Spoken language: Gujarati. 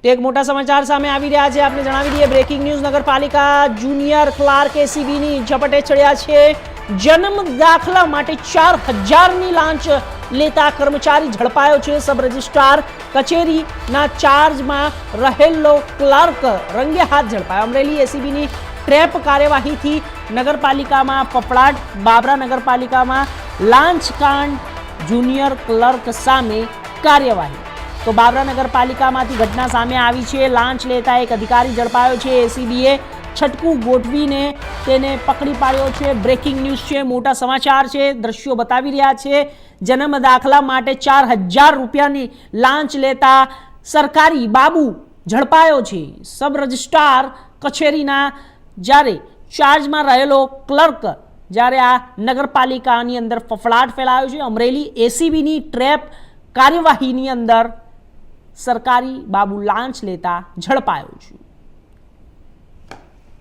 તો એક મોટા સમાચાર સામે આવી રહ્યા છે, આપણે જણાવી દઈએ બ્રેકિંગ ન્યૂઝ। નગરપાલિકા જુનિયર ક્લાર્ક એસીબીની ઝપટે ચડ્યા છે। જન્મ દાખલા માટે 4000ની લાંચ લેતા કર્મચારી ઝડપાયો છે। સબ રજિસ્ટ્રાર કચેરીના ચાર્જમાં રહેલો ક્લાર્ક રંગે હાથ ઝડપાયો। અમરેલી એસીબીની ટ્રેપ કાર્યવાહીથી નગરપાલિકામાં ફફડાટ। બાબરા નગરપાલિકામાં લાંચ કાંડ, જુનિયર ક્લર્ક સામે કાર્યવાહી। તો બાબરા નગરપાલિકામાંથી ઘટના સામે આવી છે। લાંચ લેતા એક અધિકારી ઝડપાયો છે। એસીબીએ છટકું ગોઠવીને તેને પકડી પાડ્યો છે। બ્રેકિંગ ન્યૂઝ છે, મોટા સમાચાર છે, દ્રશ્યો બતાવી રહ્યા છે। જન્મ દાખલા માટે 4000 રૂપિયાની લાંચ લેતા સરકારી બાબુ ઝડપાયો છે। સબ રજિસ્ટ્રાર કચેરીના જ્યારે ચાર્જમાં રહેલો ક્લર્ક જ્યારે આ નગરપાલિકાની અંદર ફફડાટ ફેલાયો છે। અમરેલી એસીબીની ટ્રેપ કાર્યવાહીની અંદર સરકારી બાબુ લાંચ લેતા ઝડપાયો છે।